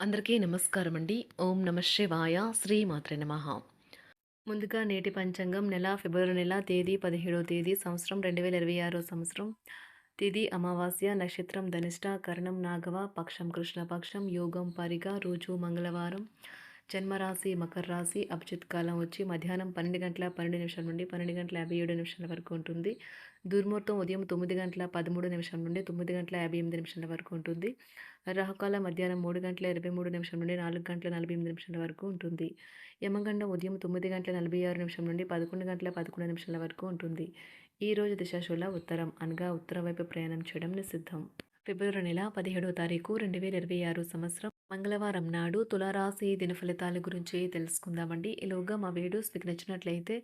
అందరికీ నమస్కారం అండి. ఓం నమ శివాయ. శ్రీమాత్రే నమః. ముందుగా నేటి పంచాంగం ఫిబ్రవరి నెల తేదీ 17వ తేదీ సంవత్సరం 2026 సంవత్సరం. తిథి అమావాస్య, నక్షత్రం ధనిష్ట, కరణం నాగవ, పక్షం కృష్ణపక్షం, యోగం పరిగ, రోజు మంగళవారం. జన్మరాశి మకర రాశి. అభిజిత్ కాలం వచ్చి మధ్యాహ్నం 12 గంటల 12 నిమిషాల నుండి 12 గంటల 57 నిమిషాల వరకు ఉంటుంది. దుర్ముహూర్తం ఉదయం 9 గంటల 13 నిమిషాల నుండి 9 గంటల 58 నిమిషాల వరకు ఉంటుంది. రాహుకాలం మధ్యాహ్నం 3 గంటల 23 నిమిషాల నుండి 4 గంటల 48 నిమిషాల వరకు ఉంటుంది. యమగండం ఉదయం 9 గంటల 46 నిమిషాల నుండి 11 గంటల 11 నిమిషాల వరకు ఉంటుంది. ఈ రోజు దిశాశూల ఉత్తరం అనగా ఉత్తర వైపు ప్రయాణం చేయడం నిషిద్ధం. ఫిబ్రవరి నెల 17వ తారీఖు 2026 సంవత్సరం మంగళవారం నాడు తులారాశి దిన ఫలితాల గురించి తెలుసుకుందామండి. ఈలోగా మా వీడియోస్ మీకు నచ్చినట్లయితే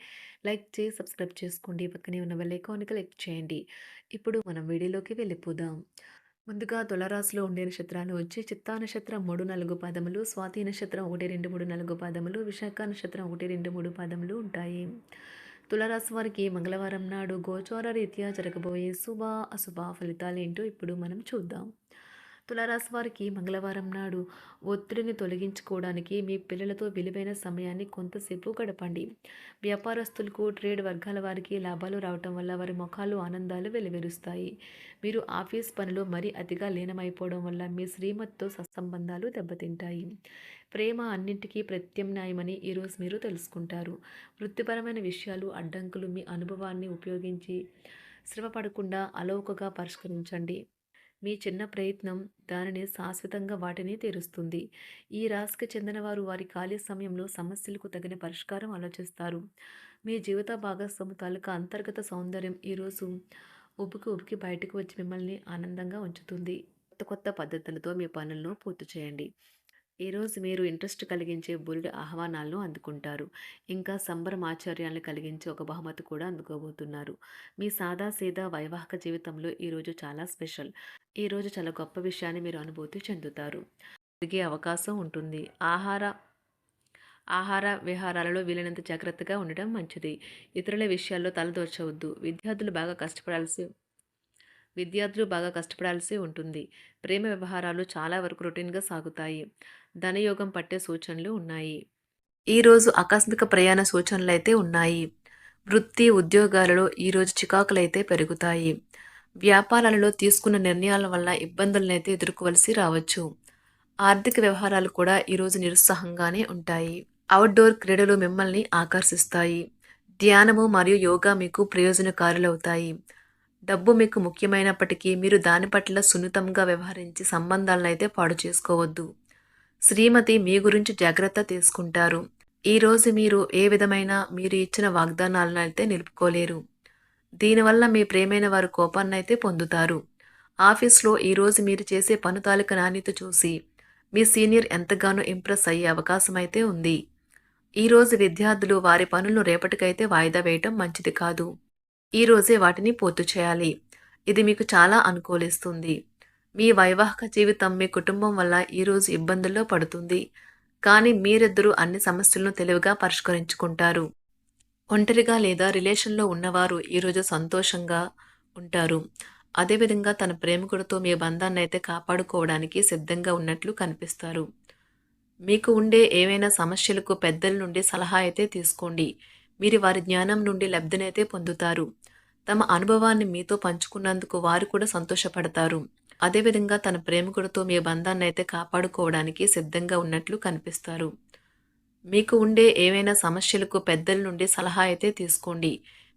లైక్ చేసి సబ్స్క్రైబ్ చేసుకోండి. పక్కనే ఉన్న బెల్ ఐకాన్ క్లిక్ చేయండి. ఇప్పుడు మనం వీడియోలోకి వెళ్ళిపోదాం. ముందుగా తులారాశిలో ఉండే నక్షత్రాలు వచ్చి చిత్తా నక్షత్రం 3, 4 పాదములు, స్వాతి నక్షత్రం 1, 2, 3, 4 పాదములు, విశాఖ నక్షత్రం 1, 2, 3 పాదములు ఉంటాయి. తులారాశి వారికి మంగళవారం నాడు గోచార రీత్యా జరగబోయే శుభ అశుభ ఫలితాలు ఏంటో ఇప్పుడు మనం చూద్దాం. తులారాశి వారికి మంగళవారం నాడు ఒత్తిడిని తొలగించుకోవడానికి మీ పిల్లలతో విలువైన సమయాన్ని కొంతసేపు గడపండి. వ్యాపారస్తులకు, ట్రేడ్ వర్గాల వారికి లాభాలు రావటం వల్ల వారి ముఖాలు ఆనందాలు వెలువరుస్తాయి. మీరు ఆఫీస్ పనిలో మరీ అతిగా లీనమైపోవడం వల్ల మీ శ్రీమతితో సత్సంబంధాలు దెబ్బతింటాయి. ప్రేమ అన్నింటికీ ప్రత్యామ్నాయమని ఈరోజు మీరు తెలుసుకుంటారు. వృత్తిపరమైన విషయాలు, అడ్డంకులు మీ అనుభవాన్ని ఉపయోగించి శ్రమ పడకుండా అలౌకగా పరిష్కరించండి. మీ చిన్న ప్రయత్నం దానిని శాశ్వతంగా వాటిని తీరుస్తుంది. ఈ రాశికి చెందిన వారు వారి ఖాళీ సమయంలో సమస్యలకు తగిన పరిష్కారం ఆలోచిస్తారు. మీ జీవిత భాగస్వామి తాలూకా అంతర్గత సౌందర్యం ఈరోజు ఉబికి ఉబికి బయటకు వచ్చి మిమ్మల్ని ఆనందంగా ఉంచుతుంది. కొత్త కొత్త పద్ధతులతో మీ పనులను పూర్తి చేయండి. ఈరోజు మీరు ఇంట్రెస్ట్ కలిగించే బోలెడు ఆహ్వానాలను అందుకుంటారు. ఇంకా సంబరం ఆశ్చర్యాలను కలిగించే ఒక బహుమతి కూడా అందుకోబోతున్నారు. మీ సాదాసీదా వైవాహిక జీవితంలో ఈరోజు చాలా స్పెషల్. ఈరోజు చాలా గొప్ప విషయాన్ని మీరు అనుభూతి చెందుతారు. తిరిగే అవకాశం ఉంటుంది. ఆహార విహారాలలో వీలైనంత జాగ్రత్తగా ఉండడం మంచిది. ఇతరుల విషయాల్లో తలదూర్చవద్దు. విద్యార్థులు బాగా కష్టపడాల్సి ఉంటుంది. ప్రేమ వ్యవహారాలు చాలా వరకు రొటీన్గా సాగుతాయి. ధనయోగం పట్టే సూచనలు ఉన్నాయి. ఈరోజు ఆకస్మిక ప్రయాణ సూచనలు అయితే ఉన్నాయి. వృత్తి ఉద్యోగాలలో ఈరోజు చికాకులైతే పెరుగుతాయి. వ్యాపారాలలో తీసుకున్న నిర్ణయాల వల్ల ఇబ్బందులనైతే ఎదుర్కోవలసి రావచ్చు. ఆర్థిక వ్యవహారాలు కూడా ఈరోజు నిరుత్సాహంగానే ఉంటాయి. అవుట్డోర్ క్రీడలు మిమ్మల్ని ఆకర్షిస్తాయి. ధ్యానము మరియు యోగా మీకు ప్రయోజనకారులవుతాయి. డబ్బు మీకు ముఖ్యమైనప్పటికీ మీరు దాని పట్ల సున్నితంగా వ్యవహరించి సంబంధాలను అయితే పాడు చేసుకోవద్దు. శ్రీమతి మీ గురించి జాగ్రత్త తీసుకుంటారు. ఈరోజు మీరు ఏ విధమైన మీరు ఇచ్చిన వాగ్దానాలను అయితే నిలుపుకోలేరు. దీనివల్ల మీ ప్రేమైన వారు కోపాన్నైతే పొందుతారు. ఆఫీస్లో ఈరోజు మీరు చేసే పను తాలూకా నాణ్యత చూసి మీ సీనియర్ ఎంతగానో ఇంప్రెస్ అయ్యే అవకాశం అయితే ఉంది. ఈరోజు విద్యార్థులు వారి పనులను రేపటికైతే వాయిదా వేయటం మంచిది కాదు. ఈరోజే వాటిని పూర్తి చేయాలి. ఇది మీకు చాలా అనుకూలిస్తుంది. మీ వైవాహిక జీవితం మీ కుటుంబం వల్ల ఈరోజు ఇబ్బందుల్లో పడుతుంది. కానీ మీరిద్దరూ అన్ని సమస్యలను తెలివిగా పరిష్కరించుకుంటారు. ఒంటరిగా లేదా రిలేషన్లో ఉన్నవారు ఈరోజు సంతోషంగా ఉంటారు. అదేవిధంగా తన ప్రేమికుడితో మీ బంధాన్ని అయితే కాపాడుకోవడానికి సిద్ధంగా ఉన్నట్లు కనిపిస్తారు. మీకు ఉండే ఏవైనా సమస్యలకు పెద్దల నుండి సలహా అయితే తీసుకోండి. మీరు వారి జ్ఞానం నుండి లబ్ధినైతే పొందుతారు. తమ అనుభవాన్ని మీతో పంచుకున్నందుకు వారు కూడా సంతోషపడతారు. అదేవిధంగా తన ప్రేమికుడితో మీ బంధాన్ని అయితే కాపాడుకోవడానికి సిద్ధంగా ఉన్నట్లు కనిపిస్తారు. మీకు ఉండే ఏవైనా సమస్యలకు పెద్దల నుండి సలహా అయితే తీసుకోండి.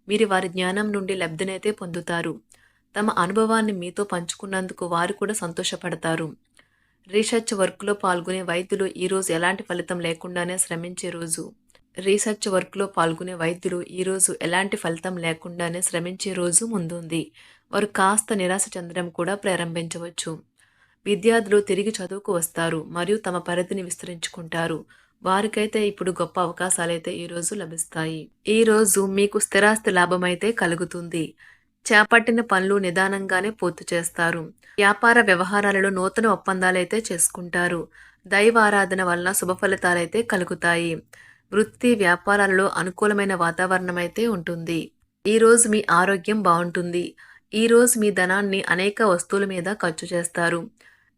మీరు వారి జ్ఞానం నుండి లబ్ధినైతే పొందుతారు. తమ అనుభవాన్ని మీతో పంచుకున్నందుకు వారు కూడా సంతోషపడతారు. రీసెర్చ్ వర్క్లో పాల్గొనే వైద్యులు ఈరోజు ఎలాంటి ఫలితం లేకుండానే శ్రమించే రోజు. ఈరోజు ఎలాంటి ఫలితం లేకుండానే శ్రమించే రోజు ముందుంది. వారు కాస్త నిరాశ చెందడం కూడా ప్రారంభించవచ్చు. విద్యార్థులు తిరిగి చదువుకు వస్తారు మరియు తమ పరిధిని విస్తరించుకుంటారు. వారికైతే ఇప్పుడు గొప్ప అవకాశాలైతే ఈరోజు లభిస్తాయి. ఈరోజు మీకు స్థిరాస్తి లాభమైతే కలుగుతుంది. చేపట్టిన పనులు నిదానంగానే పూర్తి చేస్తారు. వ్యాపార వ్యవహారాలలో నూతన ఒప్పందాలైతే చేసుకుంటారు. దైవ ఆరాధన వలన శుభ ఫలితాలైతే కలుగుతాయి. వృత్తి వ్యాపారాలలో అనుకూలమైన వాతావరణం అయితే ఉంటుంది. ఈరోజు మీ ఆరోగ్యం బాగుంటుంది. ఈరోజు మీ ధనాన్ని అనేక వస్తువుల మీద ఖర్చు చేస్తారు.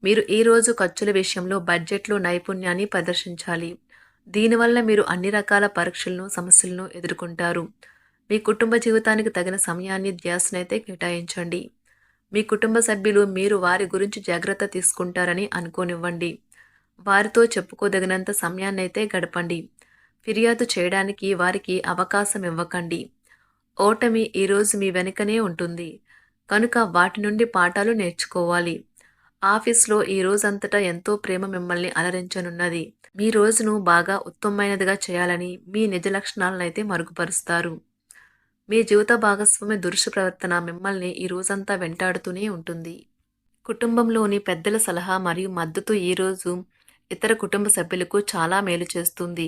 మీరు ఈరోజు ఖర్చుల విషయంలో బడ్జెట్లో నైపుణ్యాన్ని ప్రదర్శించాలి. దీనివల్ల మీరు అన్ని రకాల పరీక్షలను, సమస్యలను ఎదుర్కొంటారు. మీ కుటుంబ జీవితానికి తగిన సమయాన్ని, ధ్యాసనైతే కేటాయించండి. మీ కుటుంబ సభ్యులు మీరు వారి గురించి జాగ్రత్త తీసుకుంటారని అనుకోనివ్వండి. వారితో చెప్పుకోదగినంత సమయాన్నైతే గడపండి. ఫిర్యాదు చేయడానికి వారికి అవకాశం ఇవ్వకండి. ఓటమి ఈరోజు మీ వెనుకనే ఉంటుంది. కనుక వాటి నుండి పాఠాలు నేర్చుకోవాలి. ఆఫీస్‌లో ఈ రోజంతటా ఎంతో ప్రేమ మిమ్మల్ని అలరించనున్నది. మీ రోజును బాగా ఉత్తమమైనదిగా చేయాలని మీ నిజ లక్షణాలనైతే మరుగుపరుస్తారు. మీ జీవిత భాగస్వామి దురుసు ప్రవర్తన మిమ్మల్ని ఈ రోజంతా వెంటాడుతూనే ఉంటుంది. కుటుంబంలోని పెద్దల సలహా మరియు మద్దతు ఈరోజు ఇతర కుటుంబ సభ్యులకు చాలా మేలు చేస్తుంది.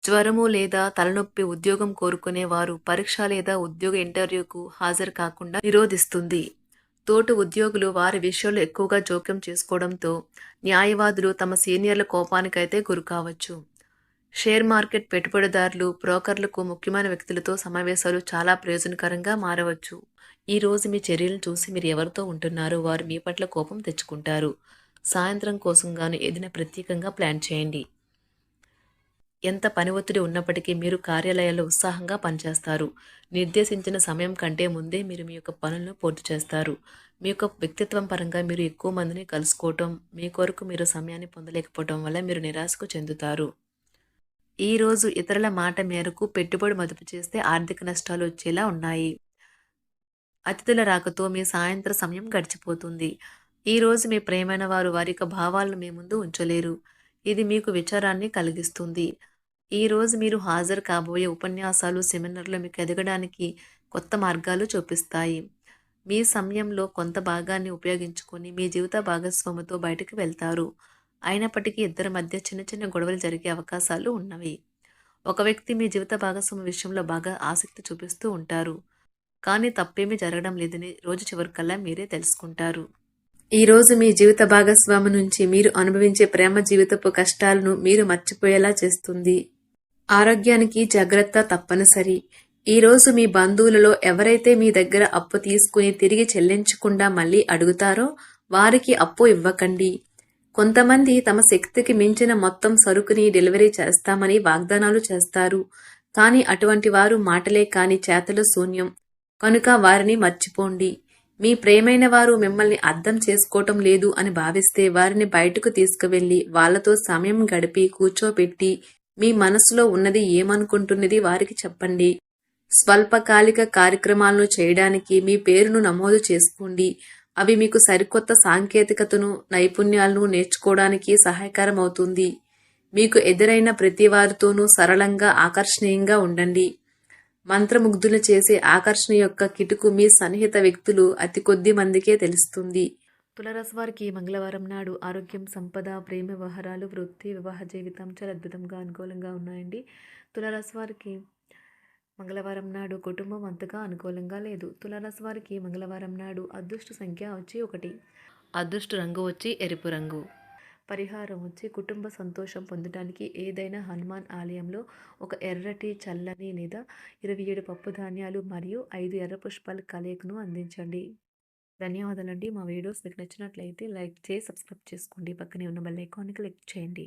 జ్వరము లేదా తలనొప్పి ఉద్యోగం కోరుకునేవారు పరీక్ష లేదా ఉద్యోగ ఇంటర్వ్యూకు హాజరు కాకుండా నిరోధిస్తుంది. తోటి ఉద్యోగులు వారి విషయంలో ఎక్కువగా జోక్యం చేసుకోవడంతో న్యాయవాదులు తమ సీనియర్ల కోపానికైతే గురికావచ్చు. షేర్ మార్కెట్ పెట్టుబడిదారులు, బ్రోకర్లకు ముఖ్యమైన వ్యక్తులతో సమావేశాలు చాలా ప్రయోజనకరంగా మారవచ్చు. ఈ రోజు మీ చర్యలను చూసి మీరు ఎవరితో ఉంటున్నారో వారు మీ పట్ల కోపం తెచ్చుకుంటారు. సాయంత్రం కోసం గాను ఏదైనా ప్రత్యేకంగా ప్లాన్ చేయండి. ఎంత పని ఒత్తిడి ఉన్నప్పటికీ మీరు కార్యాలయాల్లో ఉత్సాహంగా పనిచేస్తారు. నిర్దేశించిన సమయం కంటే ముందే మీరు మీ యొక్క పనులను పూర్తి చేస్తారు. మీ యొక్క వ్యక్తిత్వం పరంగా మీరు ఎక్కువ మందిని కలుసుకోవటం, మీ కొరకు మీరు సమయాన్ని పొందలేకపోవటం వల్ల మీరు నిరాశకు చెందుతారు. ఈరోజు ఇతరుల మాట మేరకు పెట్టుబడి మదుపు చేస్తే ఆర్థిక నష్టాలు వచ్చేలా ఉన్నాయి. అతిథుల రాకతో మీ సాయంత్ర సమయం గడిచిపోతుంది. ఈరోజు మీ ప్రియమైన వారు వారి యొక్క భావాలను మీ ముందు ఉంచలేరు. ఇది మీకు విచారాన్ని కలిగిస్తుంది. ఈరోజు మీరు హాజరు కాబోయే ఉపన్యాసాలు, సెమినార్లు మీకు ఎదగడానికి కొత్త మార్గాలు చూపిస్తాయి. మీ సమయంలో కొంత భాగాన్ని ఉపయోగించుకొని మీ జీవిత భాగస్వామితో బయటకు వెళ్తారు. అయినప్పటికీ ఇద్దరి మధ్య చిన్న చిన్న గొడవలు జరిగే అవకాశాలు ఉన్నవి. ఒక వ్యక్తి మీ జీవిత భాగస్వామి విషయంలో బాగా ఆసక్తి చూపిస్తూ ఉంటారు. కానీ తప్పేమీ జరగడం లేదని రోజు చివరికల్లా మీరే తెలుసుకుంటారు. ఈరోజు మీ జీవిత భాగస్వామి నుంచి మీరు అనుభవించే ప్రేమ జీవితపు కష్టాలను మీరు మర్చిపోయేలా చేస్తుంది. ఆరోగ్యానికి జాగ్రత్త తప్పనిసరి. ఈరోజు మీ బంధువులలో ఎవరైతే మీ దగ్గర అప్పు తీసుకుని తిరిగి చెల్లించకుండా మళ్ళీ అడుగుతారో వారికి అప్పు ఇవ్వకండి. కొంతమంది తమ శక్తికి మించిన మొత్తం సరుకుని డెలివరీ చేస్తామని వాగ్దానాలు చేస్తారు. కానీ అటువంటి వారు మాటలే కాని చేతలు శూన్యం. కనుక వారిని మర్చిపోండి. మీ ప్రియమైన వారు మిమ్మల్ని అర్థం చేసుకోవటం లేదు అని భావిస్తే వారిని బయటకు తీసుకువెళ్ళి వాళ్లతో సమయం గడిపి కూర్చోపెట్టి మీ మనసులో ఉన్నది ఏమనుకుంటున్నది వారికి చెప్పండి. స్వల్పకాలిక కార్యక్రమాలను చేయడానికి మీ పేరును నమోదు చేసుకోండి. అవి మీకు సరికొత్త సాంకేతికతను, నైపుణ్యాలను నేర్చుకోవడానికి సహాయకరం అవుతుంది. మీకు ఎదురైన ప్రతి వారితోనూ సరళంగా, ఆకర్షణీయంగా ఉండండి. మంత్రముగ్ధులు చేసే ఆకర్షణ యొక్క కిటుకు మీ సన్నిహిత వ్యక్తులు అతి కొద్ది మందికే తెలుస్తుంది. తులారాశి వారికి మంగళవారం నాడు ఆరోగ్యం, సంపద, ప్రేమ వ్యవహారాలు, వృత్తి, వివాహ జీవితం చాలా అద్భుతంగా అనుకూలంగా ఉన్నాయండి. తులారాశి వారికి మంగళవారం నాడు కుటుంబం అంతగా అనుకూలంగా లేదు. తులారాశి వారికి మంగళవారం నాడు అదృష్ట సంఖ్య వచ్చి 1. అదృష్ట రంగు వచ్చి ఎరుపు రంగు. పరిహారం వచ్చి కుటుంబ సంతోషం పొందడానికి ఏదైనా హనుమాన్ ఆలయంలో ఒక ఎర్రటి, చల్లని లేదా 27 పప్పు ధాన్యాలు మరియు 5 ఎర్ర పుష్పాల కలయికను అందించండి. ధన్యవాదాలండి. మా వీడియోస్ మీకు నచ్చినట్లయితే లైక్ చేసి సబ్స్క్రైబ్ చేసుకోండి. పక్కనే ఉన్న బెల్ ఐకాన్ని క్లిక్ చేయండి.